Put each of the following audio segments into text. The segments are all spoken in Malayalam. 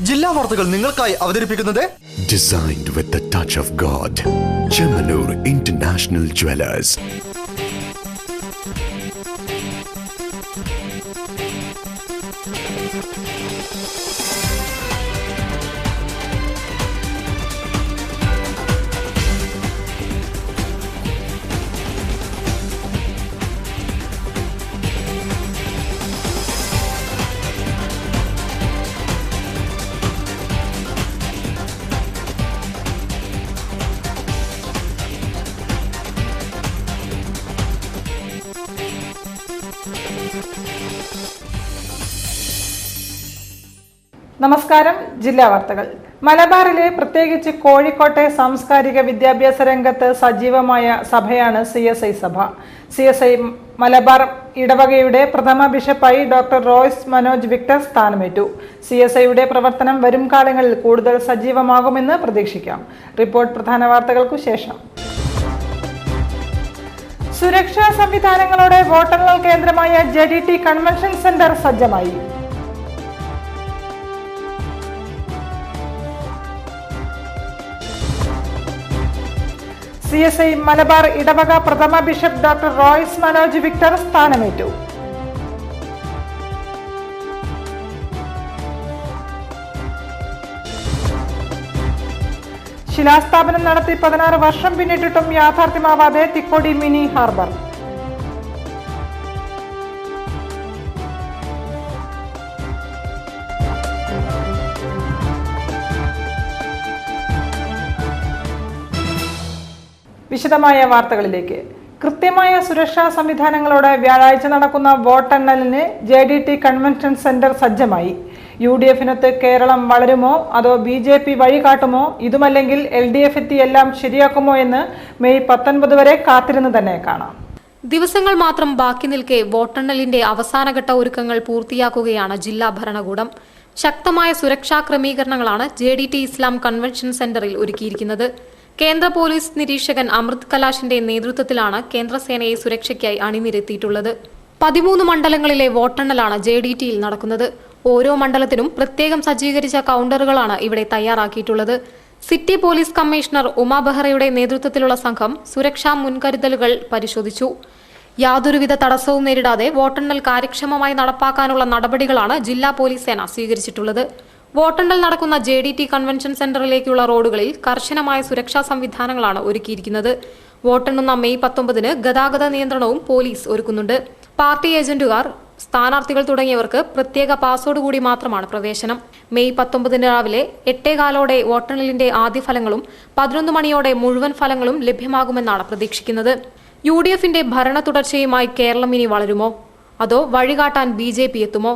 ജില്ലാ വാർത്തകൾ നിങ്ങൾക്കായി അവതരിപ്പിക്കുന്നത് Designed with the touch of God. Chemanur International Jewelers. നമസ്കാരം. ജില്ലാ വാർത്തകൾ. മലബാറിലെ പ്രത്യേകിച്ച് കോഴിക്കോട്ടെ സാംസ്കാരിക വിദ്യാഭ്യാസ രംഗത്ത് സജീവമായ സഭയാണ് CSI സഭ. CSI മലബാർ ഇടവകയുടെ പ്രഥമ ബിഷപ്പായി ഡോക്ടർ റോയ്സ് മനോജ് വിക്ടർ സ്ഥാനമേറ്റു. CSIയുടെ പ്രവർത്തനം വരും കാലങ്ങളിൽ കൂടുതൽ സജീവമാകുമെന്ന് പ്രതീക്ഷിക്കാം. റിപ്പോർട്ട് പ്രധാന വാർത്തകൾക്കു ശേഷം. സുരക്ഷാ സംവിധാനങ്ങളോടെ വോട്ടെണ്ണൽ കേന്ദ്രമായ JDT കൺവെൻഷൻ സെന്റർ സജ്ജമായി. CSI മലബാർ ഇടവക പ്രഥമ bishop doctor Royce Manoj Victor സ്ഥാനമേറ്റു. ശിലാസ്ഥാപനം നടത്തി 16 വർഷം പിന്നിട്ടിട്ടും യാഥാർത്ഥ്യമാവാതെ തിക്കോടി മിനി ഹാർബർ. വിശദമായ വാർത്തകളിലേക്ക്. കൃത്യമായ സുരക്ഷാ സംവിധാനങ്ങളോടെ വ്യാഴാഴ്ച നടക്കുന്ന വോട്ടെണ്ണലിന് JDT കൺവെൻഷൻ സെന്റർ സജ്ജമായി. UDF-നൊത്ത് കേരളം വളരുമോ അതോ BJP വഴികാട്ടുമോ, ഇതുമല്ലെങ്കിൽ LDF എത്തി എല്ലാം ശരിയാക്കുമോ എന്ന് മെയ് 19 വരെ കാത്തിരുന്ന് തന്നെ കാണാം. ദിവസങ്ങൾ മാത്രം ബാക്കി നിൽക്കെ വോട്ടെണ്ണലിന്റെ അവസാനഘട്ട ഒരുക്കങ്ങൾ പൂർത്തിയാക്കുകയാണ് ജില്ലാ ഭരണകൂടം. ശക്തമായ സുരക്ഷാ ക്രമീകരണങ്ങളാണ് JDT ഇസ്ലാം കൺവെൻഷൻ സെന്ററിൽ ഒരുക്കിയിരിക്കുന്നത്. കേന്ദ്ര പോലീസ് നിരീക്ഷകൻ അമൃത് കലാഷിന്റെ നേതൃത്വത്തിലാണ് കേന്ദ്രസേനയെ സുരക്ഷയ്ക്കായി അണിനിരത്തിയിട്ടുള്ളത്. 13 മണ്ഡലങ്ങളിലെ വോട്ടെണ്ണലാണ് JDTയിൽ നടക്കുന്നത്. ഓരോ മണ്ഡലത്തിനും പ്രത്യേകം സജ്ജീകരിച്ച കൗണ്ടറുകളാണ് ഇവിടെ തയ്യാറാക്കിയിട്ടുള്ളത്. സിറ്റി പോലീസ് കമ്മീഷണർ ഉമാ ബെഹ്റയുടെ നേതൃത്വത്തിലുള്ള സംഘം സുരക്ഷാ മുൻകരുതലുകൾ പരിശോധിച്ചു. യാതൊരുവിധ തടസ്സവും നേരിടാതെ വോട്ടെണ്ണൽ കാര്യക്ഷമമായി നടപ്പാക്കാനുള്ള നടപടികളാണ് ജില്ലാ പോലീസ് സേന സ്വീകരിച്ചിട്ടുള്ളത്. വോട്ടെണ്ണൽ നടക്കുന്ന JDT കൺവെൻഷൻ സെന്ററിലേക്കുള്ള റോഡുകളിൽ കർശനമായ സുരക്ഷാ സംവിധാനങ്ങളാണ് ഒരുക്കിയിരിക്കുന്നത്. വോട്ടെണ്ണുന്ന മെയ് 19 ഗതാഗത നിയന്ത്രണവും പോലീസ് ഒരുക്കുന്നുണ്ട്. പാർട്ടി ഏജന്റുകാർ, സ്ഥാനാർത്ഥികൾ തുടങ്ങിയവർക്ക് പ്രത്യേക പാസോട് കൂടി മാത്രമാണ് പ്രവേശനം. മെയ് 19 രാവിലെ 8:15 വോട്ടെണ്ണലിന്റെ ആദ്യ ഫലങ്ങളും 11 മണിയോടെ മുഴുവൻ ഫലങ്ങളും ലഭ്യമാകുമെന്നാണ് പ്രതീക്ഷിക്കുന്നത്. UDF-ന്റെ ഭരണ തുടർച്ചയുമായി കേരളം ഇനി വളരുമോ അതോ വഴികാട്ടാൻ BJP എത്തുമോ,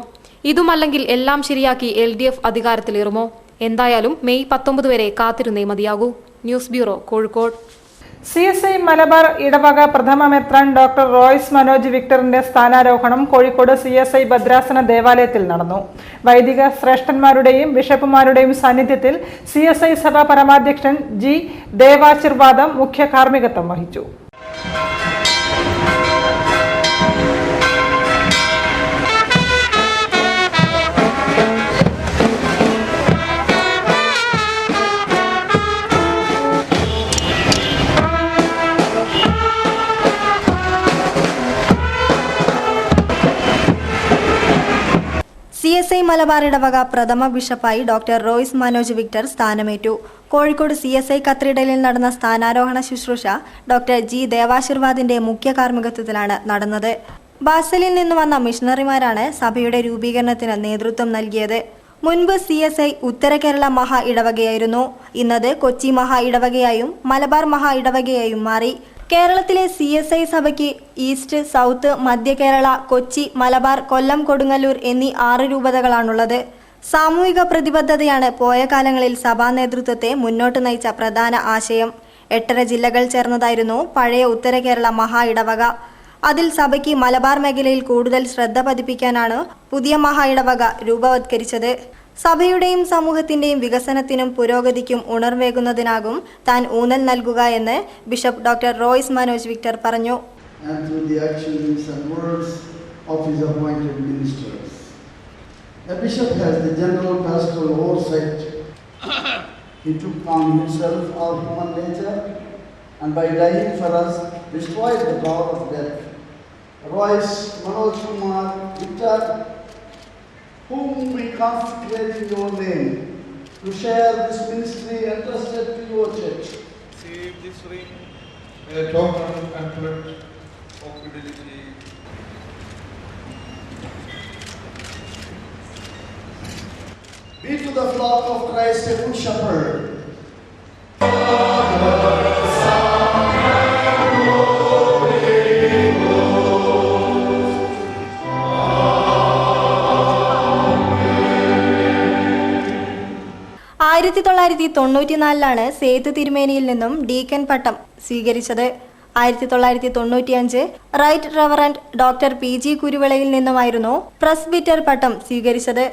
ഇതുമല്ലെങ്കിൽ എല്ലാം ശരിയാക്കി LDF അധികാരത്തിലേറുമോ? എന്തായാലും മെയ് 19 വരെ കാത്തിരുന്നേ മതിയാകൂ. News bureau, Kozhikode. CSI Malabar ഇടവക പ്രഥമ മെത്രാൻ ഡോക്ടർ റോയ്സ് മനോജ് വിക്ടറിന്റെ സ്ഥാനാരോഹണം കോഴിക്കോട് CSI ഭദ്രാസന ദേവാലയത്തിൽ നടന്നു. വൈദിക ശ്രേഷ്ഠന്മാരുടെയും ബിഷപ്പുമാരുടെയും സാന്നിധ്യത്തിൽ CSI സഭ പരമാധ്യക്ഷൻ G ദേവാശീർവാദം മുഖ്യ കാർമ്മികത്വം വഹിച്ചു. CSI മലബാർ ഇടവക പ്രഥമ ബിഷപ്പായി ഡോക്ടർ റോയ്സ് മനോജ് വിക്ടർ സ്ഥാനമേറ്റു. കോഴിക്കോട് CSI കത്തീഡ്രലിൽ നടന്ന സ്ഥാനാരോഹണ ശുശ്രൂഷ ഡോക്ടർ G ദേവാശീർവാദിന്റെ മുഖ്യ കാർമ്മികത്വത്തിലാണ് നടന്നത്. ബാസലിൽ നിന്ന് വന്ന മിഷണറിമാരാണ് സഭയുടെ രൂപീകരണത്തിന് നേതൃത്വം നൽകിയത്. മുൻപ് CSI ഉത്തര കേരള മഹാ ഇടവകയായിരുന്നു. ഇന്നത് കൊച്ചി മഹാ ഇടവകയായും മലബാർ മഹാ ഇടവകയായും മാറി. കേരളത്തിലെ CSI സഭയ്ക്ക് ഈസ്റ്റ്, സൗത്ത്, മധ്യ കേരള, കൊച്ചി, മലബാർ, കൊല്ലം, കൊടുങ്ങല്ലൂർ എന്നീ 6 രൂപതകളാണുള്ളത്. സാമൂഹിക പ്രതിബദ്ധതയാണ് പോയ കാലങ്ങളിൽ സഭാ നേതൃത്വത്തെ മുന്നോട്ട് നയിച്ച പ്രധാന ആശയം. 8 ജില്ലകൾ ചേർന്നതായിരുന്നു പഴയ ഉത്തര കേരള മഹാ ഇടവക. അതിൽ സഭയ്ക്ക് മലബാർ മേഖലയിൽ കൂടുതൽ ശ്രദ്ധ പതിപ്പിക്കാനാണ് പുതിയ മഹാ ഇടവക രൂപവത്കരിച്ചത്. സഭയുടെയും സമൂഹത്തിന്റെയും വികസനത്തിനും പുരോഗതിക്കും ഉണർവേകുന്നതിനാകും താൻ ഊന്നൽ നൽകുക എന്ന് bishop doctor Royce Manoj Victor പറഞ്ഞു. The bishop has the general pastoral oversight. He took on himself our human nature and by dying for us destroyed the power of death. Royce Manoj Kumar Victor, whom we consecrate in your name to share this ministry entrusted to your church. Receive this ring, a token and pledge of fidelity. Be to the flock of Christ a good shepherd. ആയിരത്തി 1994 സേതു തിരുമേനിയിൽ നിന്നും ഡീക്കൻ പട്ടം സ്വീകരിച്ചത്. 1995 റൈറ്റ് റവറന്റ് ഡോക്ടർ PG കുരുവിളയിൽ നിന്നുമായിരുന്നു പ്രസ്ബിറ്റർ പട്ടം സ്വീകരിച്ചത്.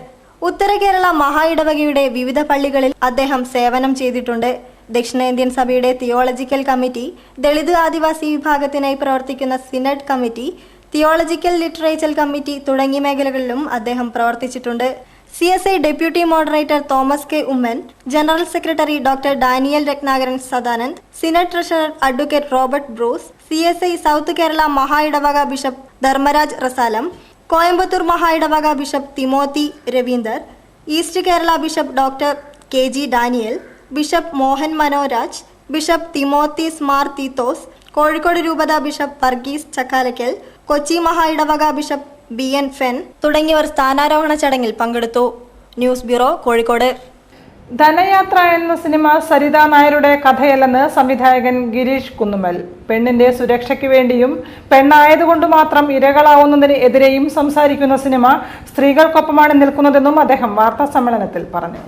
ഉത്തര കേരള മഹാ ഇടവകയുടെ വിവിധ പള്ളികളിൽ അദ്ദേഹം സേവനം ചെയ്തിട്ടുണ്ട്. ദക്ഷിണേന്ത്യൻ സഭയുടെ തിയോളജിക്കൽ കമ്മിറ്റി, ദളിത് ആദിവാസി വിഭാഗത്തിനായി പ്രവർത്തിക്കുന്ന synod committee, theological literature committee തുടങ്ങിയ മേഖലകളിലും അദ്ദേഹം പ്രവർത്തിച്ചിട്ടുണ്ട്. CSI deputy moderator Thomas K Oommen, general secretary doctor Daniel Ratnakaran Sadanand, synod treasurer advocate Robert Bruce, CSI south Kerala മഹാ ഇടവക ബിഷപ്പ് ധർമ്മരാജ് റസാലം, കോയമ്പത്തൂർ മഹാ ഇടവക bishop Timothy Ravinder, east Kerala bishop doctor KG Daniel, bishop Mohan Manoraj, bishop Thimotheos Mar Theethos, Kozhikode രൂപത ബിഷപ്പ് വർഗീസ് ചക്കാലക്കൽ, കൊച്ചി മഹാ ഇടവക ബിഷപ്പ് BN ഫെൻ തുടങ്ങിയവർ സ്ഥാനാരോഹണ ചടങ്ങിൽ പങ്കെടുത്തു. News bureau, Kozhikode. ധനയാത്ര എന്ന സിനിമ സരിത നായരുടെ കഥയല്ലെന്ന് സംവിധായകൻ ഗിരീഷ് കുന്നുമ്മൽ. പെണ്ണിന്റെ സുരക്ഷയ്ക്ക് വേണ്ടിയും പെണ്ണായതുകൊണ്ട് മാത്രം ഇരകളാവുന്നതിന് എതിരെയും സംസാരിക്കുന്ന സിനിമ സ്ത്രീകൾക്കൊപ്പമാണ് നിൽക്കുന്നതെന്നും അദ്ദേഹം വാർത്താ സമ്മേളനത്തിൽ പറഞ്ഞു.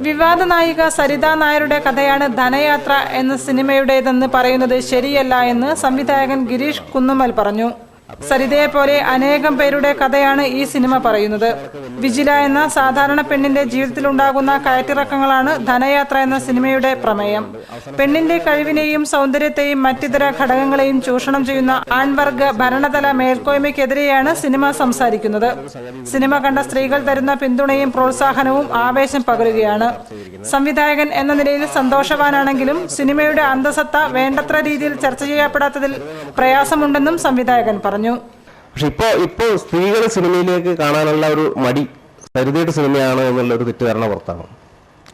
വിവാദ നായിക സരിത നായരുടെ കഥയാണ് ധനയാത്ര എന്ന സിനിമയുടേതെന്ന് പറയുന്നത് ശരിയല്ല എന്ന് സംവിധായകൻ ഗിരീഷ് കുന്നുമ്മൽ പറഞ്ഞു. സരിതയെ പോലെ അനേകം പേരുടെ കഥയാണ് ഈ സിനിമ പറയുന്നത്. വിജില എന്ന സാധാരണ പെണ്ണിന്റെ ജീവിതത്തിലുണ്ടാകുന്ന കയറ്റിറക്കങ്ങളാണ് ധനയാത്ര എന്ന സിനിമയുടെ പ്രമേയം. പെണ്ണിന്റെ കഴിവിനെയും സൗന്ദര്യത്തെയും മറ്റിതര ഘടകങ്ങളെയും ചൂഷണം ചെയ്യുന്ന ആൺവർഗ ഭരണതല മേൽക്കോയ്മയ്ക്കെതിരെയാണ് സിനിമ സംസാരിക്കുന്നത്. സിനിമ കണ്ട സ്ത്രീകൾ തരുന്ന പിന്തുണയും പ്രോത്സാഹനവും ആവേശം പകരുകയാണ്. സംവിധായകൻ എന്ന നിലയിൽ സന്തോഷവാനാണെങ്കിലും സിനിമയുടെ അന്തസത്ത വേണ്ടത്ര രീതിയിൽ ചർച്ച ചെയ്യപ്പെടാത്തതിൽ പ്രയാസമുണ്ടെന്നും സംവിധായകൻ പറഞ്ഞു. പക്ഷെ ഇപ്പോൾ സ്ത്രീകൾ സിനിമയിലേക്ക് കാണാനുള്ള ഒരു മടി സരിതയുടെ സിനിമയാണ് എന്നുള്ള ഒരു തെറ്റിദ്ധാരണ പുറത്താണ്.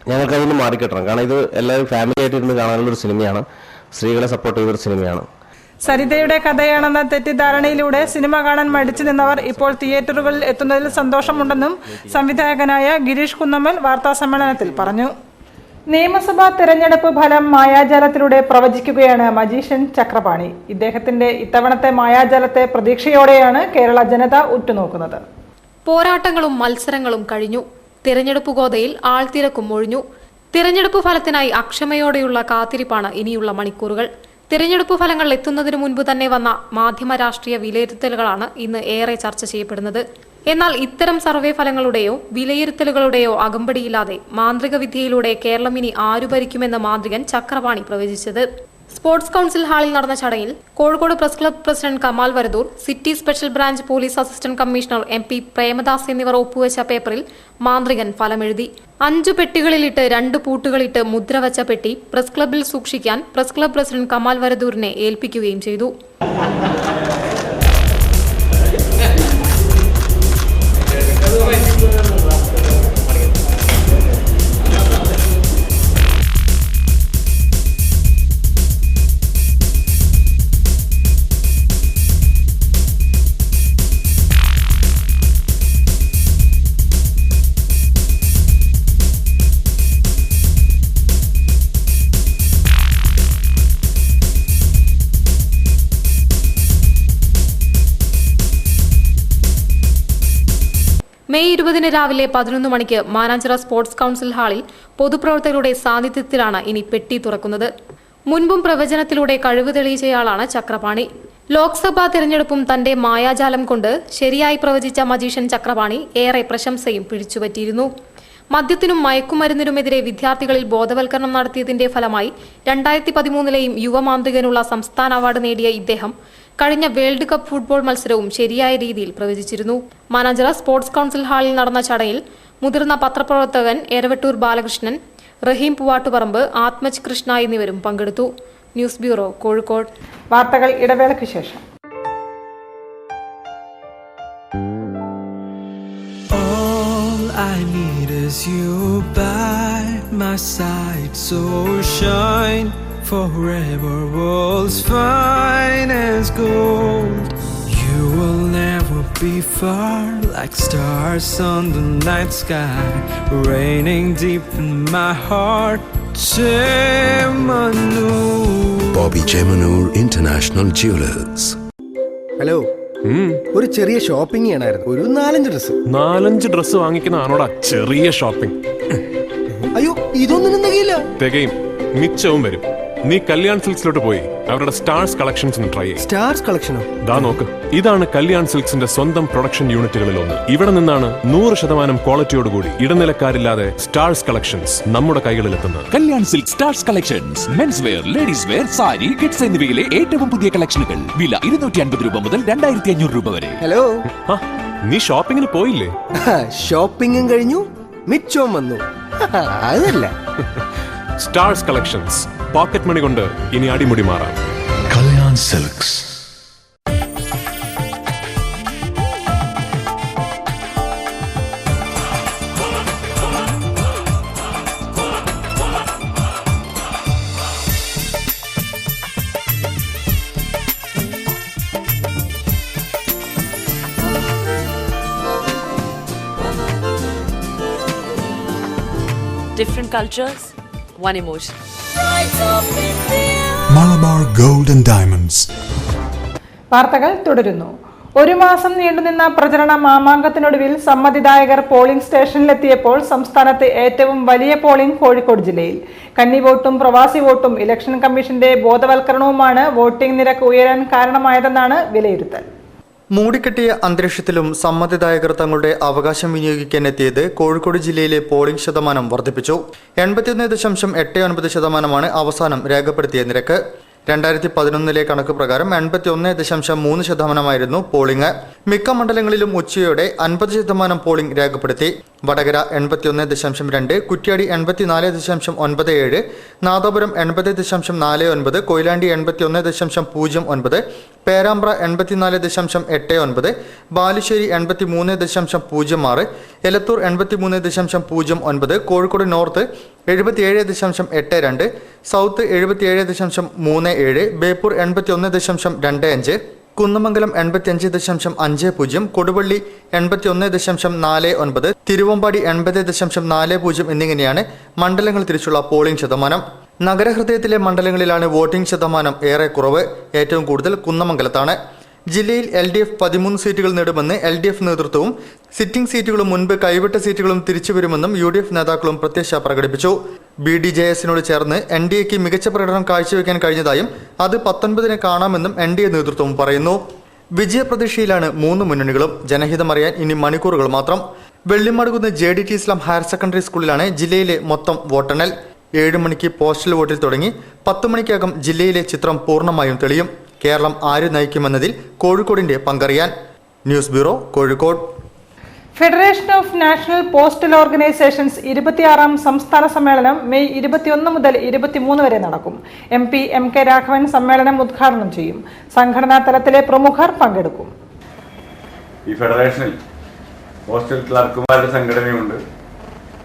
ഞങ്ങൾക്ക് അതിന് മാറിക്കിട്ടണം. കാരണം ഇത് എല്ലാവരും ഫാമിലി ആയിട്ട് ഇരുന്ന് കാണാനുള്ള ഒരു സിനിമയാണ്, സ്ത്രീകളെ സപ്പോർട്ട് ചെയ്തൊരു സിനിമയാണ്. സരിതയുടെ കഥയാണെന്ന തെറ്റിദ്ധാരണയിലൂടെ സിനിമ കാണാൻ മടിച്ചു നിന്നവർ ഇപ്പോൾ തിയേറ്ററുകളിൽ എത്തുന്നതിൽ സന്തോഷമുണ്ടെന്നും സംവിധായകനായ ഗിരീഷ് കുന്നമ്മൽ വാർത്താ സമ്മേളനത്തിൽ പറഞ്ഞു. നിയമസഭാ തെരഞ്ഞെടുപ്പ് ഫലം മായാജാലത്തിലൂടെ പ്രവചിക്കുകയാണ് മജീഷ്യൻ ചക്രപാണി. ഇദ്ദേഹത്തിന്റെ ഇത്തവണത്തെ മായാജാലത്തെ പ്രതീക്ഷയോടെയാണ് കേരള ജനത ഉറ്റുനോക്കുന്നത്. പോരാട്ടങ്ങളും മത്സരങ്ങളും കഴിഞ്ഞു. തിരഞ്ഞെടുപ്പ് ഗോതയിൽ ആൾത്തിരക്കും ഒഴിഞ്ഞു. തിരഞ്ഞെടുപ്പ് ഫലത്തിനായി അക്ഷമയോടെയുള്ള കാത്തിരിപ്പാണ് ഇനിയുള്ള മണിക്കൂറുകൾ. തിരഞ്ഞെടുപ്പ് ഫലങ്ങൾ എത്തുന്നതിനു മുൻപ് തന്നെ വന്ന മാധ്യമ രാഷ്ട്രീയ വിലയിരുത്തലുകളാണ് ഇന്ന് ഏറെ ചർച്ച ചെയ്യപ്പെടുന്നത്. എന്നാൽ ഇത്തരം സർവേ ഫലങ്ങളുടെയോ വിലയിരുത്തലുകളുടെയോ അകമ്പടിയില്ലാതെ മാന്ത്രിക വിദ്യയിലൂടെ കേരളം ഇനി ആരു ഭരിക്കുമെന്ന മാന്ത്രികൻ ചക്രപാണി പ്രവചിച്ചത്. സ്പോർട്സ് കൗൺസിൽ ഹാളിൽ നടന്ന ചടങ്ങിൽ Kozhikode press club president Kamal Varadoor, city special branch police assistant commissioner MP Premadas എന്നിവർ ഒപ്പുവെച്ച പേപ്പറിൽ മാന്ത്രികൻ ഫലമെഴുതി. 5 പെട്ടികളിലിട്ട് 2 പൂട്ടുകളിട്ട് മുദ്രവച്ച പെട്ടി പ്രസ് ക്ലബിൽ സൂക്ഷിക്കാൻ പ്രസ് ക്ലബ് പ്രസിഡന്റ് കമാൽ വരദൂരിനെ ഏൽപ്പിക്കുകയും ചെയ്തു. മെയ് 20 രാവിലെ 11 മണിക്ക് മാനാഞ്ചിറ സ്പോർട്സ് കൗൺസിൽ ഹാളിൽ പൊതുപ്രവർത്തകരുടെ സാന്നിധ്യത്തിലാണ് ഇനി പെട്ടി തുറക്കുന്നത്. മുൻപും പ്രവചനത്തിലൂടെ കഴിവ് തെളിയിച്ചയാളാണ് ചക്രപാണി. ലോക്സഭാ തിരഞ്ഞെടുപ്പും തന്റെ മായാജാലം കൊണ്ട് ശരിയായി പ്രവചിച്ച മജീഷ്യൻ ചക്രപാണി ഏറെ പ്രശംസയും പിടിച്ചുപറ്റിയിരുന്നു. മദ്യത്തിനും മയക്കുമരുന്നിനുമെതിരെ വിദ്യാർത്ഥികളിൽ ബോധവൽക്കരണം നടത്തിയതിന്റെ ഫലമായി 2013 യുവമാന്ത്രികനുള്ള സംസ്ഥാന അവാർഡ് നേടിയ ഇദ്ദേഹം കഴിഞ്ഞ വേൾഡ് കപ്പ് ഫുട്ബോൾ മത്സരവും ശരിയായ രീതിയിൽ പ്രവചിച്ചിരുന്നു. മാനാഞ്ചിറ സ്പോർട്സ് കൗൺസിൽ ഹാളിൽ നടന്ന ചടങ്ങിൽ മുതിർന്ന പത്രപ്രവർത്തകൻ എരവട്ടൂർ ബാലകൃഷ്ണൻ, റഹീം പൂവാട്ടുപറമ്പ്, ആത്മജ് കൃഷ്ണ എന്നിവരും പങ്കെടുത്തു. News bureau, Kozhikode. വാർത്തകൾ ഇടവേളയ്ക്ക് ശേഷം. I need is you by my side, so shine forever, world's finest gold. You will never be far, like stars on the night sky, raining deep in my heart. Chemanur. Bobby Chemanur International Jewelers. Hello, ഒരു ചെറിയ ഷോപ്പിംഗ് ചെയ്യണമായിരുന്നു. ഒരു 4-5 ഡ്രസ് വാങ്ങിക്കുന്നതാണോടാ ചെറിയ ഷോപ്പിംഗ്? അയ്യോ, ഇതൊന്നും തികയില്ല. തികയും, മിച്ചവും വരും. നീ കല്യാൺ സിൽക്സിലോട്ട് പോയി അവരുടെ സ്റ്റാർസ് കളക്ഷൻസ് ഒന്ന് ട്രൈ ചെയ്യും. സ്റ്റാർസ് കളക്ഷനോ? ദാ നോക്ക്, ഇതാണ് കല്യാൺ സിൽക്സിന്റെ സ്വന്തം പ്രൊഡക്ഷൻ യൂണിറ്റുകളിൽ ഒന്ന്. ഇവിടെ നിന്നാണ് 100% ക്വാളിറ്റിയോടുകൂടി ഇടനിലക്കാരില്ലാതെ സ്റ്റാർസ് കളക്ഷൻസ് നമ്മുടെ കൈകളിലെത്തുന്നത്. Kalyan silk stars collections, men's wear, ladies wear, sari, kids എന്നിവയിലെ ഏറ്റവും പുതിയ കളക്ഷനുകൾ. വില 250 രൂപ മുതൽ 2500 രൂപ വരെ. ഹലോ, നീ ഷോപ്പിങ്ങിന് പോയില്ലേ? ഷോപ്പിംഗും കഴിഞ്ഞു, മിച്ചവും വന്നു. അതല്ല, സ്റ്റാർസ് കളക്ഷൻസ്, പോക്കറ്റ് മണി കൊണ്ട് ഇനി അടിമുടി മാറാം. Kalyan Silks. Different cultures, one emotion. Malabar Gold and Diamonds. വാർത്തകൾ തുടരുന്നു. ഒരു മാസം നീണ്ടുനിന്ന പ്രചരണ മാമാങ്കത്തിനൊടുവിൽ സമ്മതിദായകർ പോളിംഗ് സ്റ്റേഷനിലെത്തിയപ്പോൾ സംസ്ഥാനത്ത് ഏറ്റവും വലിയ പോളിംഗ് കോഴിക്കോട് ജില്ലയിൽ. കന്നി വോട്ടും പ്രവാസി വോട്ടും ഇലക്ഷൻ കമ്മീഷന്റെ ബോധവൽക്കരണവുമാണ് വോട്ടിംഗ് നിരക്ക് ഉയരാൻ കാരണമായതെന്നാണ് വിലയിരുത്തൽ. മൂടിക്കെട്ടിയ അന്തരീക്ഷത്തിലും സമ്മതിദായകർ തങ്ങളുടെ അവകാശം വിനിയോഗിക്കാൻ എത്തിയത് കോഴിക്കോട് ജില്ലയിലെ പോളിംഗ് ശതമാനം വർദ്ധിപ്പിച്ചു. 81.89% അവസാനം രേഖപ്പെടുത്തിയ നിരക്ക്. 2011 കണക്ക് പ്രകാരം 81.3% പോളിംഗ്. മിക്ക മണ്ഡലങ്ങളിലും ഉച്ചയോടെ 50% പോളിംഗ് രേഖപ്പെടുത്തി. വടകര 81.2, കുറ്റ്യാടി 84.97, നാദാപുരം 80.49, കൊയിലാണ്ടി 81.09, പേരാമ്പ്ര 84.89, ബാലുശ്ശേരി 83.06, എലത്തൂർ 83.09, കോഴിക്കോട് നോർത്ത് 77.82, സൗത്ത് 77.37, ബേപ്പൂർ 81.25, കുന്നമംഗലം 85.50, കൊടുവള്ളി 81.49, തിരുവമ്പാടി 80.40 എന്നിങ്ങനെയാണ് മണ്ഡലങ്ങൾ തിരിച്ചുള്ള പോളിംഗ് ശതമാനം. നഗരഹൃദയത്തിലെ മണ്ഡലങ്ങളിലാണ് വോട്ടിംഗ് ശതമാനം ഏറെ കുറവ്. ഏറ്റവും കൂടുതൽ കുന്നമംഗലത്താണ്. ജില്ലയിൽ LDF 13 സീറ്റുകൾ നേടുമെന്ന് LDF നേതൃത്വവും സിറ്റിംഗ് സീറ്റുകളും മുൻപ് കൈവിട്ട സീറ്റുകളും തിരിച്ചുവരുമെന്നും UDF നേതാക്കളും പ്രത്യാശ പ്രകടിപ്പിച്ചു. BDJS-നോട് ചേർന്ന് NDAക്ക് മികച്ച പ്രകടനം കാഴ്ചവെക്കാൻ കഴിഞ്ഞതായും അത് 19-ന് കാണാമെന്നും NDA നേതൃത്വവും പറയുന്നു. വിജയപ്രതീക്ഷയിലാണ് 3 മുന്നണികളും. ജനഹിതമറിയാൻ ഇനി മണിക്കൂറുകൾ മാത്രം. വെള്ളിമാടുകുന്ന് JDT ഇസ്ലാം ഹയർ സെക്കൻഡറി സ്കൂളിലാണ് ജില്ലയിലെ മൊത്തം വോട്ടെണ്ണൽ. 7 മണിക്ക് പോസ്റ്റൽ വോട്ടിൽ തുടങ്ങി 10 മണിക്കകം ജില്ലയിലെ ചിത്രം പൂർണ്ണമായും തെളിയും. കേരളം ആര് നയിക്കുമെന്നതിൽ കോഴിക്കോടിന്റെ പങ്കറിയാൻ. News bureau, Kozhikode. Federation of national postal organisations 26ാം സംസ്ഥാന സമ്മേളനം മെയ് 21 മുതൽ 23 വരെ നടക്കും. MP MK രാഘവൻ സമ്മേളനം ഉദ്ഘാടനം ചെയ്യും. സംഘടനാ തലത്തിലെ പ്രമുഖർ പങ്കെടുക്കും. ഈ ഫെഡറേഷനിൽ പോസ്റ്റൽ ക്ലർക്കുമാരുടെ സംഘടനയുണ്ട്,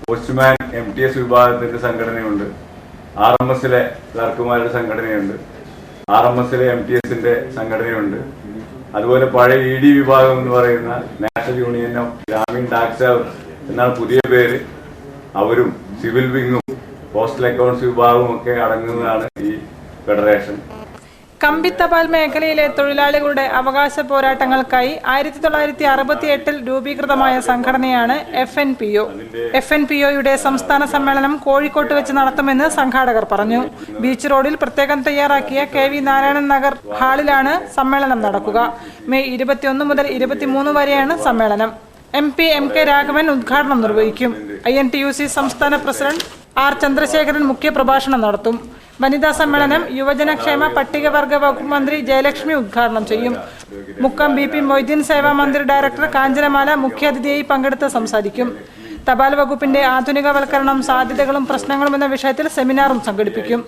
പോസ്റ്റ്മാൻ MTS വിഭാഗത്തിന്റെ സംഘടനയുണ്ട്, RMSലെ ക്ലർക്കുമാരുടെ സംഘടനയുണ്ട്, RMSലെ MTSന്റെ സംഘടനയുണ്ട്. അതുപോലെ പഴയ ED വിഭാഗം എന്ന് പറയുന്ന national union of Grameen tax എന്നാണ് പുതിയ പേര്. അവരും സിവിൽ വിങ്ങും പോസ്റ്റൽ അക്കൗണ്ട്സ് വിഭാഗവും ഒക്കെ അടങ്ങുന്നതാണ് ഈ ഫെഡറേഷൻ. കമ്പിത്തപാൽ മേഖലയിലെ തൊഴിലാളികളുടെ അവകാശ പോരാട്ടങ്ങൾക്കായി 1968 രൂപീകൃതമായ സംഘടനയാണ് FNPO. FNPOയുടെ സംസ്ഥാന സമ്മേളനം കോഴിക്കോട്ട് വെച്ച് നടത്തുമെന്ന് സംഘാടകർ പറഞ്ഞു. ബീച്ച് റോഡിൽ പ്രത്യേകം തയ്യാറാക്കിയ KV നാരായണൻ നഗർ ഹാളിലാണ് സമ്മേളനം നടക്കുക. മെയ് 21 മുതൽ 23 വരെയാണ് സമ്മേളനം. MP MK രാഘവൻ ഉദ്ഘാടനം നിർവഹിക്കും. INTUC സംസ്ഥാന പ്രസിഡന്റ് R ചന്ദ്രശേഖരൻ മുഖ്യപ്രഭാഷണം നടത്തും. വനിതാ സമ്മേളനം യുവജനക്ഷേമ പട്ടികവർഗ വകുപ്പ് മന്ത്രി ജയലക്ഷ്മി ഉദ്ഘാടനം ചെയ്യും. മുക്കം BP മൊയ്തീൻ സേവാ മന്ദിർ ഡയറക്ടർ കാഞ്ചനമാല മുഖ്യാതിഥിയായി പങ്കെടുത്ത് സംസാരിക്കും. തപാൽ വകുപ്പിന്റെ ആധുനികവൽക്കരണം, സാധ്യതകളും പ്രശ്നങ്ങളും എന്ന വിഷയത്തിൽ സെമിനാറും സംഘടിപ്പിക്കും.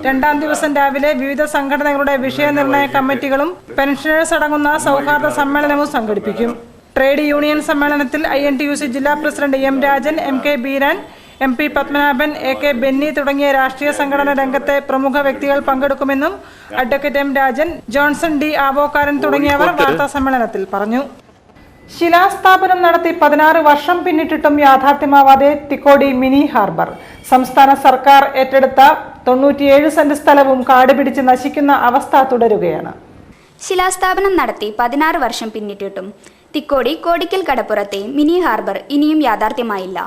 രണ്ടാം ദിവസം രാവിലെ വിവിധ സംഘടനകളുടെ വിഷയനിർണയ കമ്മിറ്റികളും പെൻഷനേഴ്സ് അടങ്ങുന്ന സൗഹാർദ്ദ സമ്മേളനവും സംഘടിപ്പിക്കും. ട്രേഡ് യൂണിയൻ സമ്മേളനത്തിൽ INTUC ജില്ലാ president M Rajan, MK Beeran, MP Padmanabhan, AK Benny തുടങ്ങിയ രാഷ്ട്രീയ സംഘടനാ രംഗത്തെ പ്രമുഖ വ്യക്തികൾ പങ്കെടുക്കുമെന്നും advocate M Rajan, Johnson D Avokkaran തുടങ്ങിയവർ വാർത്താ സമ്മേളനത്തിൽ പറഞ്ഞു. ശിലാസ്ഥാപനം നടത്തി 16 വർഷം പിന്നിട്ടിട്ടും യാഥാർത്ഥ്യമാവാതെ തിക്കോടി മിനി ഹാർബർ. സംസ്ഥാന സർക്കാർ ഏറ്റെടുത്ത 97 സെന്റ് സ്ഥലവും കാട് പിടിച്ച് നശിക്കുന്ന അവസ്ഥ തുടരുകയാണ്. ശിലാസ്ഥാപനം നടത്തി 16 വർഷം പിന്നിട്ടിട്ടും തിക്കോടി കോടിക്കൽ കടപ്പുറത്തെ മിനി ഹാർബർ ഇനിയും യാഥാർത്ഥ്യമായില്ല.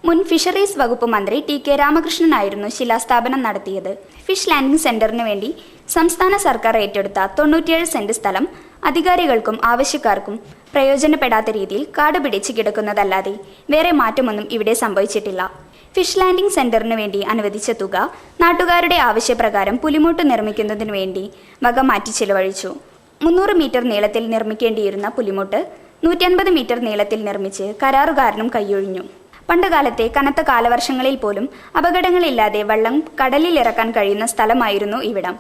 മുൻ ഫിഷറീസ് വകുപ്പ് മന്ത്രി TK രാമകൃഷ്ണനായിരുന്നു ശിലാസ്ഥാപനം നടത്തിയത്. ഫിഷ് ലാൻഡിംഗ് സെന്ററിന് വേണ്ടി സംസ്ഥാന സർക്കാർ ഏറ്റെടുത്ത 97 സെന്റ് സ്ഥലം അധികാരികൾക്കും ആവശ്യക്കാർക്കും പ്രയോജനപ്പെടാത്ത രീതിയിൽ കാട് പിടിച്ച് കിടക്കുന്നതല്ലാതെ വേറെ മാറ്റമൊന്നും ഇവിടെ സംഭവിച്ചിട്ടില്ല. ഫിഷ് ലാൻഡിംഗ് സെന്ററിന് വേണ്ടി അനുവദിച്ച തുക നാട്ടുകാരുടെ ആവശ്യപ്രകാരം പുലിമുട്ട് നിർമ്മിക്കുന്നതിനു വേണ്ടി വക മാറ്റി ചിലവഴിച്ചു. 300 മീറ്റർ നീളത്തിൽ നിർമ്മിക്കേണ്ടിയിരുന്ന പുലിമുട്ട് 150 മീറ്റർ നീളത്തിൽ നിർമ്മിച്ച് കരാറുകാരനും കൈയൊഴിഞ്ഞു. പണ്ടുകാലത്തെ കനത്ത കാലവർഷങ്ങളിൽ പോലും അപകടങ്ങളില്ലാതെ വെള്ളം കടലിൽ ഇറക്കാൻ കഴിയുന്ന സ്ഥലമായിരുന്നു ഇവിടം.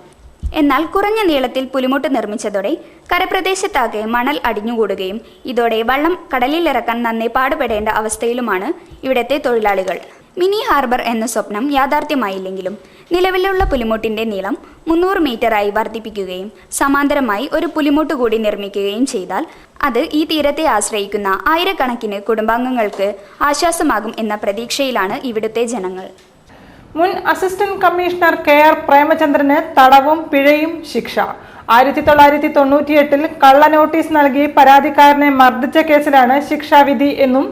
എന്നാൽ കുറഞ്ഞ നീളത്തിൽ പുലിമുട്ട് നിർമ്മിച്ചതോടെ കരപ്രദേശത്താകെ മണൽ അടിഞ്ഞുകൂടുകയും ഇതോടെ വെള്ളം കടലിൽ ഇറക്കാൻ നന്നേ പാടുപെടേണ്ട അവസ്ഥയിലുമാണ് ഇവിടത്തെ തൊഴിലാളികൾ. മിനി ഹാർബർ എന്ന സ്വപ്നം യാഥാർത്ഥ്യമായില്ലെങ്കിലും നിലവിലുള്ള പുലിമുട്ടിന്റെ നീളം 300 മീറ്ററായി വർദ്ധിപ്പിക്കുകയും സമാന്തരമായി ഒരു പുലിമുട്ട് കൂടി നിർമ്മിക്കുകയും ചെയ്താൽ അത് ഈ തീരത്തെ ആശ്രയിക്കുന്ന ആയിരക്കണക്കിന് കുടുംബാംഗങ്ങൾക്ക് ആശ്വാസമാകും എന്ന പ്രതീക്ഷയിലാണ് ഇവിടുത്തെ ജനങ്ങൾ. മുൻ അസിസ്റ്റന്റ് കമ്മീഷണർ KR പ്രേമചന്ദ്രന് തടവും പിഴയും ശിക്ഷ. 1998 കള്ള നോട്ടീസ് നൽകി പരാതിക്കാരനെ മർദ്ദിച്ച കേസിലാണ് ശിക്ഷാവിധി എന്നും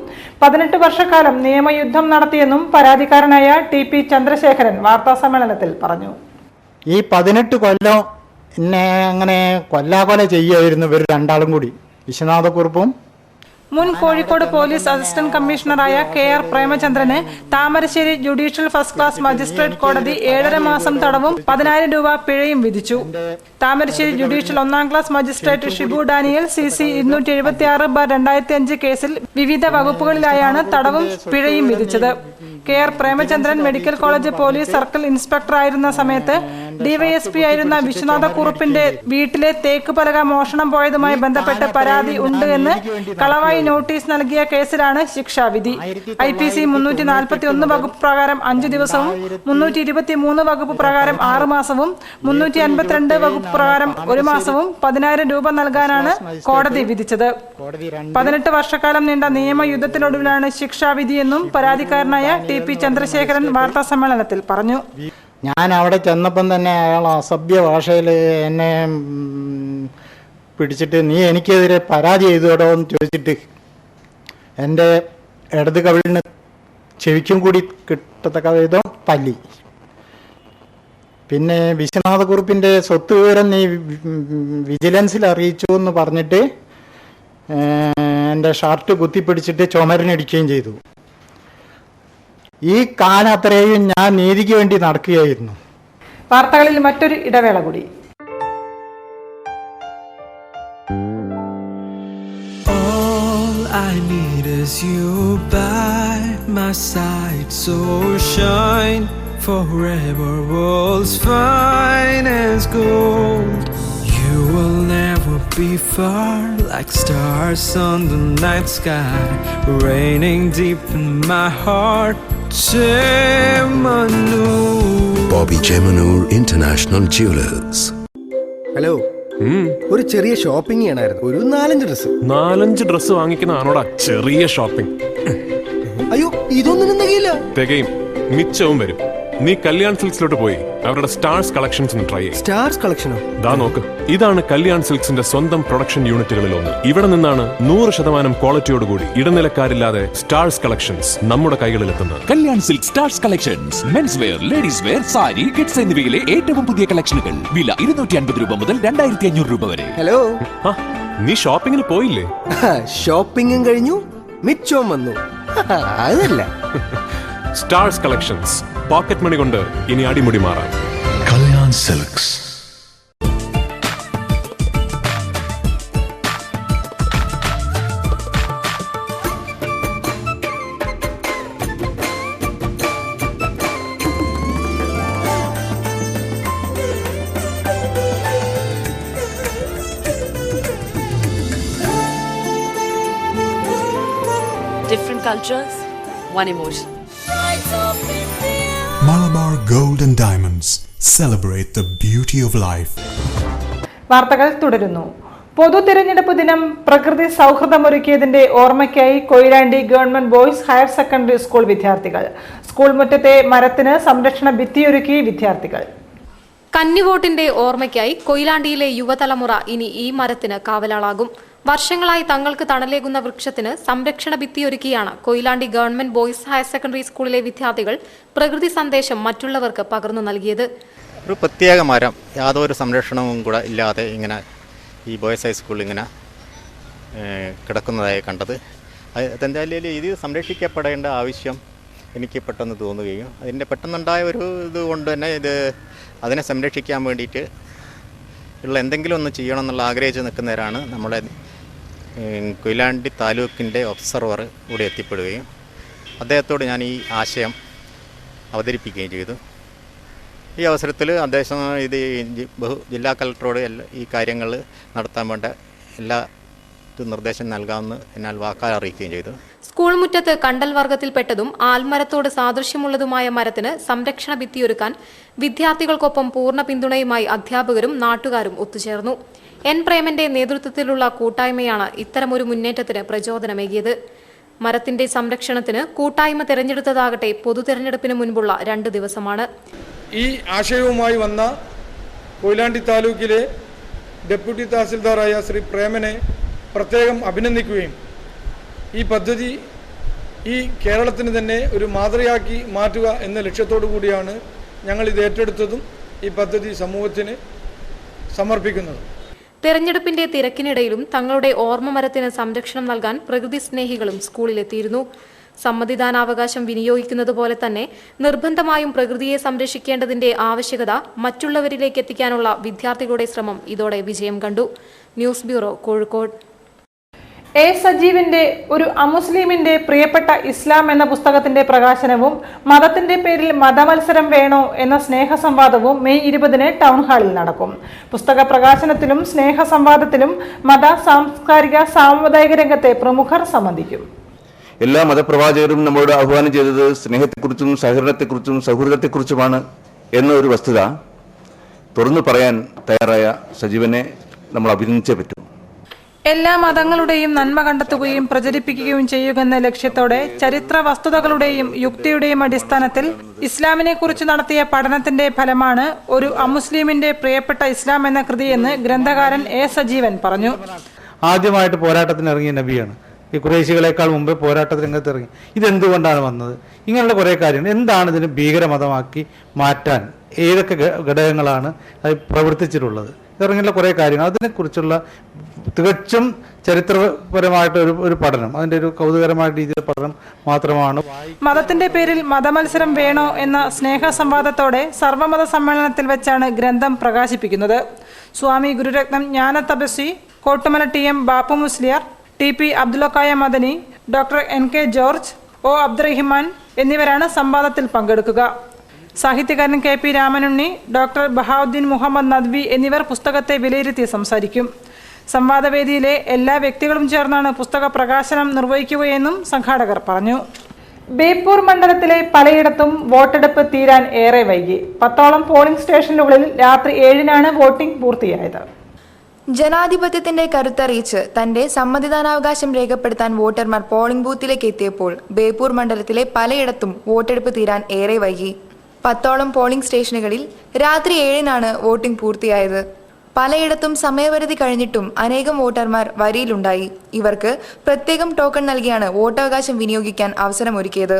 18 വർഷക്കാലം നിയമയുദ്ധം നടത്തിയെന്നും പരാതിക്കാരനായ TP ചന്ദ്രശേഖരൻ വാർത്താസമ്മേളനത്തിൽ പറഞ്ഞു. ഈ 18 കൊല്ലം എന്നെ അങ്ങനെ കൊല്ലാകൊല ചെയ്യുമായിരുന്നു ഇവർ രണ്ടാളും കൂടി, വിശ്വനാഥക്കുറുപ്പും. മുൻ കോഴിക്കോട് പോലീസ് അസിസ്റ്റന്റ് കമ്മീഷണറായ KR പ്രേമചന്ദ്രന് Thamarassery judicial first class magistrate കോടതി 7.5 മാസം തടവും 10,000 രൂപ പിഴയും വിധിച്ചു. താമരശ്ശേരി ജുഡീഷ്യൽ 1ാം class magistrate Shibu Daniel CC 276/2005 കേസിൽ വിവിധ വകുപ്പുകളിലായാണ് തടവും പിഴയും വിധിച്ചത്. KR Premachandran medical college police circle ഇൻസ്പെക്ടറായിരുന്ന സമയത്ത് DYSP ആയിരുന്ന വിശ്വനാഥക്കുറുപ്പിന്റെ വീട്ടിലെ തേക്ക് പലക മോഷണം പോയതുമായി ബന്ധപ്പെട്ട് പരാതി ഉണ്ട് എന്ന് കളവായി നോട്ടീസ് നൽകിയ കേസിലാണ് ശിക്ഷാവിധി. IPC 341 വകുപ്പ് പ്രകാരം 5 ദിവസവും 323 വകുപ്പ് പ്രകാരം 6 മാസവും 352 വകുപ്പ് പ്രകാരം 1 മാസവും 10,000 രൂപ നൽകാനാണ് കോടതി വിധിച്ചത്. 18 വർഷക്കാലം നീണ്ട നിയമയുദ്ധത്തിനൊടുവിലാണ് ശിക്ഷാവിധിയെന്നും പരാതിക്കാരനായ TP ചന്ദ്രശേഖരൻ വാർത്താ സമ്മേളനത്തിൽ പറഞ്ഞു. ഞാൻ അവിടെ ചെന്നപ്പം തന്നെ അയാൾ അസഭ്യ ഭാഷയിൽ എന്നെ പിടിച്ചിട്ട് നീ എനിക്കെതിരെ പരാതി ചെയ്തോടോ എന്ന് ചോദിച്ചിട്ട് എൻ്റെ ഇടത് കവിളിന് ചെവിക്കും കൂടി കിട്ടത്തക്ക വിധം തല്ലി. പിന്നെ വിശ്വനാഥക്കുറുപ്പിൻ്റെ സ്വത്ത് വിവരം നീ വിജിലൻസിൽ അറിയിച്ചു എന്ന് പറഞ്ഞിട്ട് എൻ്റെ ഷർട്ട് കുത്തിപ്പിടിച്ചിട്ട് ചുമരിനടിക്കുകയും ചെയ്തു. ഈ കാലം അത്രയും ഞാൻ നീതിക്ക് വേണ്ടി നടക്കുകയായിരുന്നു. വാർത്തകളിൽ മറ്റൊരു ഇടവേള കൂടി. I need is you by my side, so shine forever, world's finest gold. You will never be far, like stars on the night sky, raining deep in my heart. Chemanur. Bobby Chemanur International Jewelers. Hello, ഒരു ചെറിയ ഷോപ്പിംഗ് ചെയ്യണമായിരുന്നു. ഒരു 4-5 ഡ്രസ് വാങ്ങിക്കുന്നതാണോടാ ചെറിയ ഷോപ്പിംഗ്? അയ്യോ, ഇതൊന്നും തികയില്ല. തികയും, മിച്ചവും വരും. നീ കല്യാൺ സിൽക്സിലോട്ട് പോയി അവരുടെ സ്റ്റാർസ് കളക്ഷൻസ് ഒന്ന് ട്രൈ ചെയ്യും. സ്റ്റാർസ് കളക്ഷനോ? ദാ നോക്ക്, ഇതാണ് കല്യാൺ സിൽക്സിന്റെ സ്വന്തം പ്രൊഡക്ഷൻ യൂണിറ്റുകളിൽ ഒന്ന്. ഇവിടെ നിന്നാണ് 100% ക്വാളിറ്റിയോടുകൂടി ഇടനിലക്കാരില്ലാതെ സ്റ്റാർസ് കളക്ഷൻസ് നമ്മുടെ കൈകളിലെത്തുന്നത്. Kalyan silk stars collections, men's wear, ladies wear, sari, kids എന്നിവയിലെ ഏറ്റവും പുതിയ കളക്ഷനുകൾ. വില 250 രൂപ മുതൽ 2,500 രൂപ വരെ. ഹലോ, നീ ഷോപ്പിങ്ങിന് പോയില്ലേ? ഷോപ്പിംഗും കഴിഞ്ഞു, മിച്ചവും വന്നു. അതല്ല സ്റ്റാർസ് കളക്ഷൻസ്, പോക്കറ്റ് മണി കൊണ്ട് ഇനി അടിമുടി മാറാം. Kalyan Silks. Different cultures, one emotion. Malabar Gold and Diamonds. Celebrate the beauty of life. വാർത്തകൾ തുടരുന്നു. പൊതു തിരഞ്ഞെടുപ്പ് ദിനം പ്രകൃതി സൗഹൃദമൊരുക്കിയതിന്റെ ഓർമ്മയ്ക്കായി Koyilandy government boys higher secondary school വിദ്യാർത്ഥികൾ. സ്കൂൾ മുറ്റത്തെ മരത്തിന് സംരക്ഷണ ഭിത്തിയൊരുക്കി വിദ്യാർത്ഥികൾ. കന്നിവോട്ടിന്റെ ഓർമ്മയ്ക്കായി കൊയിലാണ്ടിയിലെ യുവതലമുറ ഇനി ഈ മരത്തിന് കാവലാളാകും. വർഷങ്ങളായി തങ്ങൾക്ക് തണലേകുന്ന വൃക്ഷത്തിന് സംരക്ഷണ ഭിത്തിയൊരുക്കിയാണ് Koyilandy government boys higher secondary സ്കൂളിലെ വിദ്യാർത്ഥികൾ പ്രകൃതി സന്ദേശം മറ്റുള്ളവർക്ക് പകർന്നു നൽകിയത്. ഒരു പ്രത്യേക മരം യാതൊരു സംരക്ഷണവും കൂടെ ഇല്ലാതെ ഇങ്ങനെ ഈ ബോയ്സ് ഹൈസ്കൂളിൽ ഇങ്ങനെ കിടക്കുന്നതായി കണ്ടത്. അതെന്തായാലും ഇത് സംരക്ഷിക്കപ്പെടേണ്ട ആവശ്യം എനിക്ക് പെട്ടെന്ന് തോന്നുകയും അതിൻ്റെ പെട്ടെന്നുണ്ടായ ഒരു ഇതുകൊണ്ട് തന്നെ അതിനെ സംരക്ഷിക്കാൻ വേണ്ടിയിട്ട് ഉള്ള എന്തെങ്കിലും ഒന്ന് ചെയ്യണം എന്നുള്ള ആഗ്രഹിച്ച് നിൽക്കുന്നവരാണ് നമ്മളെ കൊയിലാണ്ടി താലൂക്കിൻ്റെ ഒബ്സർവർ ഇവിടെ എത്തിപ്പെടുകയും അദ്ദേഹത്തോട് ഞാൻ ഈ ആശയം അവതരിപ്പിക്കുകയും ചെയ്തു. ഈ അവസരത്തിൽ അദ്ദേഹം ഇത് ജില്ലാ കളക്ടറോട് ഈ കാര്യങ്ങൾ നടത്താൻ വേണ്ട എല്ലാ നിർദ്ദേശം നൽകാമെന്ന് എന്നാൽ വാക്കാൽ അറിയിക്കുകയും ചെയ്തു. സ്കൂൾ മുറ്റത്ത് കണ്ടൽ വർഗത്തിൽപ്പെട്ടതും ആൽമരത്തോട് സാദൃശ്യമുള്ളതുമായ മരത്തിന് സംരക്ഷണ ഭിത്തിയൊരുക്കാൻ വിദ്യാർത്ഥികൾക്കൊപ്പം പൂർണ്ണ പിന്തുണയുമായി അധ്യാപകരും നാട്ടുകാരും ഒത്തുചേർന്നു. എൻ പ്രേമന്റെ നേതൃത്വത്തിലുള്ള കൂട്ടായ്മയാണ് ഇത്തരമൊരു മുന്നേറ്റത്തിന് പ്രചോദനമേകിയത്. മരത്തിന്റെ സംരക്ഷണത്തിന് കൂട്ടായ്മ തെരഞ്ഞെടുത്തതാകട്ടെ പൊതു തെരഞ്ഞെടുപ്പിന് മുൻപുള്ള 2 ദിവസമാണ്. ഈ ആശയവുമായി വന്ന കൊയിലാണ്ടി താലൂക്കിലെ ഡെപ്യൂട്ടി തഹസിൽദാറായ ശ്രീ പ്രേമനെ പ്രത്യേകം അഭിനന്ദിക്കുകയും ഈ പദ്ധതി ഈ കേരളത്തിന് തന്നെ ഒരു മാതൃകയാക്കി മാറ്റുക എന്ന ലക്ഷ്യത്തോടു കൂടിയാണ് ഞങ്ങൾ ഇത് ഏറ്റെടുത്തതും ഈ പദ്ധതി സമൂഹത്തിന് സമർപ്പിക്കുന്നതും. തെരഞ്ഞെടുപ്പിന്റെ തിരക്കിനിടയിലും തങ്ങളുടെ ഓർമ്മ മരത്തിന് സംരക്ഷണം നൽകാൻ പ്രകൃതി സ്നേഹികളും സ്കൂളിലെത്തിയിരുന്നു. സമ്മതിദാനാവകാശം വിനിയോഗിക്കുന്നത് പോലെ തന്നെ നിർബന്ധമായും പ്രകൃതിയെ സംരക്ഷിക്കേണ്ടതിന്റെ ആവശ്യകത മറ്റുള്ളവരിലേക്ക് എത്തിക്കാനുള്ള വിദ്യാർത്ഥികളുടെ ശ്രമം ഇതോടെ വിജയം കണ്ടു. News bureau, Kozhikode. എ സജീവിന്റെ ഒരു അമുസ്ലിമിന്റെ പ്രിയപ്പെട്ട ഇസ്ലാം എന്ന പുസ്തകത്തിന്റെ പ്രകാശനവും മതത്തിന്റെ പേരിൽ മതമത്സരം വേണോ എന്ന സ്നേഹസംവാദവും മെയ് 20-ന് ടൗൺ ഹാളിൽ നടക്കും. പുസ്തക പ്രകാശനത്തിലും സ്നേഹസംവാദത്തിലും മത, സാംസ്കാരിക, സാമുദായിക രംഗത്തെ പ്രമുഖർ സംബന്ധിക്കും. എല്ലാ മതപ്രവാചകരും നമ്മളോട് ആഹ്വാനം ചെയ്തത് സ്നേഹത്തെക്കുറിച്ചും സഹകരണത്തെക്കുറിച്ചും സൗഹൃദത്തെക്കുറിച്ചുമാണ് എന്ന ഒരു വസ്തുത തുറന്നു പറയാൻ തയ്യാറായ സജീവനെ നമ്മൾ അഭിനന്ദിച്ചേ പറ്റൂ. എല്ലാ മതങ്ങളുടെയും നന്മ കണ്ടെത്തുകയും പ്രചരിപ്പിക്കുകയും ചെയ്യുമെന്ന ലക്ഷ്യത്തോടെ ചരിത്ര വസ്തുതകളുടെയും യുക്തിയുടെയും അടിസ്ഥാനത്തിൽ ഇസ്ലാമിനെ കുറിച്ച് നടത്തിയ പഠനത്തിന്റെ ഫലമാണ് ഒരു അമുസ്ലിമിന്റെ പ്രിയപ്പെട്ട ഇസ്ലാം എന്ന കൃതിയെന്ന് ഗ്രന്ഥകാരൻ എ സജീവൻ പറഞ്ഞു. ആദ്യമായിട്ട് പോരാട്ടത്തിന് ഇറങ്ങിയ നബിയാണ്. ഈ ഖുറൈശികളെക്കാൾ മുമ്പേ പോരാട്ട രംഗത്ത് ഇറങ്ങി. ഇതെന്തുകൊണ്ടാണ് വന്നത്? ഇങ്ങനെയുള്ള കുറേ കാര്യങ്ങൾ. എന്താണ് ഇതിന് ഭീകരമതമാക്കി മാറ്റാൻ ഏതൊക്കെ ഘടകങ്ങളാണ് അത് പ്രവർത്തിച്ചിട്ടുള്ളത്? ഇറങ്ങിയുള്ള കുറേ കാര്യങ്ങൾ, അതിനെക്കുറിച്ചുള്ള തികച്ചും ചരിത്രപരമായിട്ട് ഒരു പഠനം, അതിൻ്റെ ഒരു കൗതുകരമായ രീതിയിലുള്ള പഠനം മാത്രമാണ്. മതത്തിന്റെ പേരിൽ മതമത്സരം വേണോ എന്ന സ്നേഹ സംവാദത്തോടെ സർവമത സമ്മേളനത്തിൽ വെച്ചാണ് ഗ്രന്ഥം പ്രകാശിപ്പിക്കുന്നത്. Swami Gururatnam Jnanathapaswi Kottumala TM Bappu Musliyar, TP Abdullakoya Madani, doctor NK George, O Abdurahiman എന്നിവരാണ് സംവാദത്തിൽ പങ്കെടുക്കുക. സാഹിത്യകാരൻ KP രാമനുണ്ണി, ഡോക്ടർ ബഹാവുദ്ദീൻ മുഹമ്മദ് നദ്വി എന്നിവർ പുസ്തകത്തെ വിലയിരുത്തി സംസാരിക്കും. സംവാദവേദിയിലെ എല്ലാ വ്യക്തികളും ചേർന്നാണ് പുസ്തക പ്രകാശനം നിർവഹിക്കുകയെന്നും സംഘാടകർ പറഞ്ഞു. ബേപ്പൂർ മണ്ഡലത്തിലെ പലയിടത്തും വോട്ടെടുപ്പ് തീരാൻ ഏറെ വൈകി. 10ഓളം പോളിംഗ് സ്റ്റേഷനുകളിൽ രാത്രി 7-നാണ് വോട്ടിംഗ് പൂർത്തിയായത്. ജനാധിപത്യത്തിന്റെ കരുത്തറിയിച്ച് തന്റെ സമ്മതിദാനാവകാശം രേഖപ്പെടുത്താൻ വോട്ടർമാർ പോളിംഗ് ബൂത്തിലേക്ക് എത്തിയപ്പോൾ ബേപ്പൂർ മണ്ഡലത്തിലെ പലയിടത്തും വോട്ടെടുപ്പ് തീരാൻ ഏറെ വൈകി. 10ഓളം പോളിംഗ് സ്റ്റേഷനുകളിൽ രാത്രി 7-നാണ് വോട്ടിംഗ് പൂർത്തിയായത്. പലയിടത്തും സമയപരിധി കഴിഞ്ഞിട്ടും അനേകം വോട്ടർമാർ വരിയിലുണ്ടായി. ഇവർക്ക് പ്രത്യേകം ടോക്കൺ നൽകിയാണ് വോട്ടവകാശം വിനിയോഗിക്കാൻ അവസരമൊരുക്കിയത്.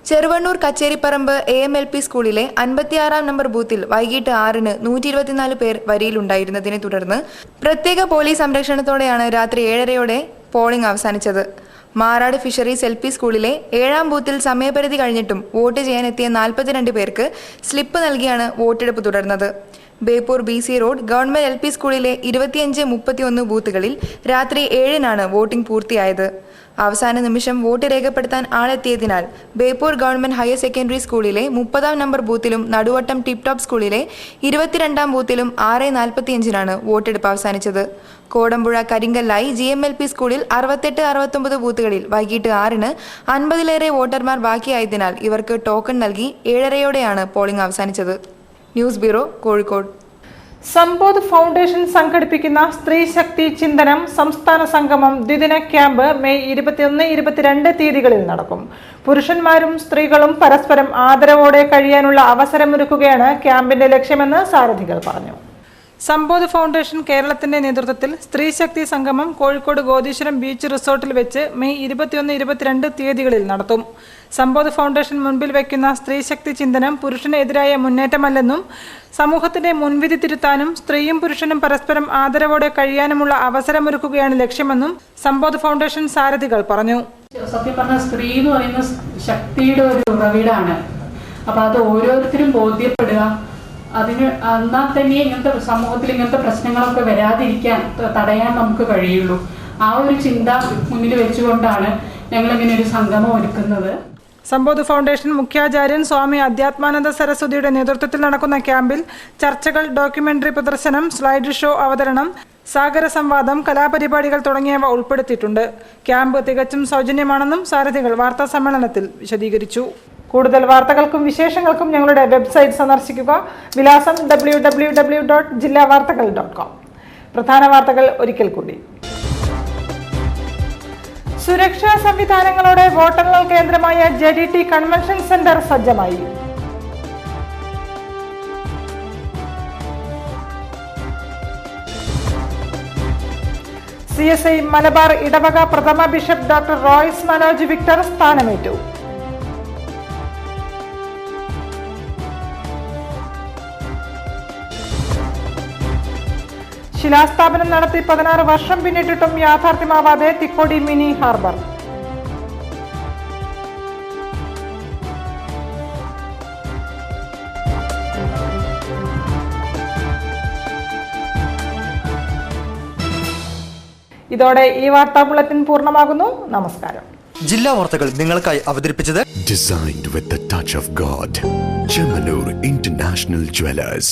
ചെറുവണ്ണൂർ കച്ചേരിപ്പറമ്പ് AMLP സ്കൂളിലെ 56-ാം നമ്പർ ബൂത്തിൽ വൈകിട്ട് 6-ന് 124 പേർ വരിയിലുണ്ടായിരുന്നതിനെ തുടർന്ന് പ്രത്യേക പോലീസ് സംരക്ഷണത്തോടെയാണ് രാത്രി 7:30-യോടെ പോളിംഗ് അവസാനിച്ചത്. മാറാട് ഫിഷറീസ് LP സ്കൂളിലെ 7-ാം ബൂത്തിൽ സമയപരിധി കഴിഞ്ഞിട്ടും വോട്ട് ചെയ്യാനെത്തിയ 42 പേർക്ക് സ്ലിപ്പ് നൽകിയാണ് വോട്ടെടുപ്പ് തുടർന്നത്. Beypore BC road government LP സ്കൂളിലെ 25-31 ബൂത്തുകളിൽ രാത്രി 7-നാണ് വോട്ടിംഗ് പൂർത്തിയായത്. അവസാന നിമിഷം വോട്ട് രേഖപ്പെടുത്താൻ ആളെത്തിയതിനാൽ ബേപ്പൂർ ഗവൺമെന്റ് ഹയർ സെക്കൻഡറി സ്കൂളിലെ 30-ാം നമ്പർ ബൂത്തിലും നടുവട്ടം ടിപ് ടോപ്പ് സ്കൂളിലെ 22-ാം ബൂത്തിലും 6:45-നാണ് വോട്ടെടുപ്പ് അവസാനിച്ചത്. കോടമ്പുഴ കരിങ്കല്ലായി GMLP സ്കൂളിൽ 68-69 ബൂത്തുകളിൽ വൈകിട്ട് 6-ന് 50-ലേറെ വോട്ടർമാർ ബാക്കിയായതിനാൽ ഇവർക്ക് ടോക്കൺ നൽകി 7:30-യോടെയാണ് പോളിംഗ് അവസാനിച്ചത്. News bureau, Kozhikode. Sambodh foundation സംഘടിപ്പിക്കുന്ന സ്ത്രീ ശക്തി ചിന്തനം സംസ്ഥാന സംഗമം ദ്വിദിന ക്യാമ്പ് മെയ് 21-22 തീയതികളിൽ നടക്കും. പുരുഷന്മാരും സ്ത്രീകളും പരസ്പരം ആദരവോടെ കഴിയാനുള്ള അവസരമൊരുക്കുകയാണ് ക്യാമ്പിന്റെ ലക്ഷ്യമെന്ന് സാരഥികൾ പറഞ്ഞു. സമ്പോധ് ഫൗണ്ടേഷൻ കേരളത്തിന്റെ നേതൃത്വത്തിൽ സ്ത്രീ ശക്തി സംഗമം കോഴിക്കോട് ഗോദീശ്വരം ബീച്ച് റിസോർട്ടിൽ വെച്ച് മെയ് 21-22 തീയതികളിൽ നടത്തും. സമ്പോധ് ഫൗണ്ടേഷൻ മുൻപിൽ വയ്ക്കുന്ന സ്ത്രീ ശക്തി ചിന്തനം പുരുഷനെതിരായ മുന്നേറ്റമല്ലെന്നും സമൂഹത്തിന്റെ മുൻവിധി തിരുത്താനും സ്ത്രീയും പുരുഷനും പരസ്പരം ആദരവോടെ കഴിയാനുമുള്ള അവസരമൊരുക്കുകയാണ് ലക്ഷ്യമെന്നും സമ്പോധ് ഫൗണ്ടേഷൻ സാരഥികൾ പറഞ്ഞു. സത്യം പറഞ്ഞ സ്ത്രീ എന്ന് പറയുന്ന ശക്തിയുടെ ഒരു ഉറവിടാണ്. അപ്പൊ അത് ഓരോരുത്തരും ബോധ്യപ്പെടുക, അതിന് എന്നാൽ തന്നെ ഇങ്ങനത്തെ സമൂഹത്തിൽ ഇങ്ങനത്തെ പ്രശ്നങ്ങളൊക്കെ വരാതിരിക്കാൻ തടയാൻ നമുക്ക് കഴിയുള്ളൂ. ആ ഒരു ചിന്ത മുന്നിൽ വെച്ചുകൊണ്ടാണ് ഞങ്ങൾ ഇങ്ങനെ ഒരു സംഗമം ഒരുക്കുന്നത്. സമ്പോധ് ഫൗണ്ടേഷൻ മുഖ്യാചാര്യൻ സ്വാമി അധ്യാത്മാനന്ദ സരസ്വതിയുടെ നേതൃത്വത്തിൽ നടക്കുന്ന ക്യാമ്പിൽ ചർച്ചകൾ, ഡോക്യുമെന്ററി പ്രദർശനം, സ്ലൈഡ് ഷോ അവതരണം, സാഗര സംവാദം, കലാപരിപാടികൾ തുടങ്ങിയവ ഉൾപ്പെടുത്തിയിട്ടുണ്ട്. ക്യാമ്പ് തികച്ചും സൗജന്യമാണെന്നും സാരഥികൾ വാർത്താ സമ്മേളനത്തിൽ വിശദീകരിച്ചു. കൂടുതൽ വാർത്തകൾക്കും വിശേഷങ്ങൾക്കും ഞങ്ങളുടെ വെബ്സൈറ്റ് സന്ദർശിക്കുക. വിലാസം www.jillavartakal.com. പ്രധാന വാർത്തകൾ ഒരിക്കൽ കൂടി. സുരക്ഷാ സംവിധാനങ്ങളോടെ വോട്ടെണ്ണൽ കേന്ദ്രമായ JDT കൺവെൻഷൻ സെന്റർ സജ്ജമായി. CSI മലബാർ ഇടവക പ്രഥമ bishop doctor Royce Manoj Victor സ്ഥാനമേറ്റു. ശിലാസ്ഥാപനം നടത്തി 16 വർഷം പിന്നിട്ടിട്ടും യാഥാർത്ഥ്യമാവാതെ തിക്കോടി മിനി ഹാർബർ. ഇതോടെ ഈ വാർത്താ ബുള്ളറ്റിൻ പൂർണ്ണമാകുന്നു. നമസ്കാരം. ജില്ലാ വാർത്തകൾ നിങ്ങൾക്കായി അവതരിപ്പിച്ചത് Designed with the touch of God, Chemanur International Jewelers.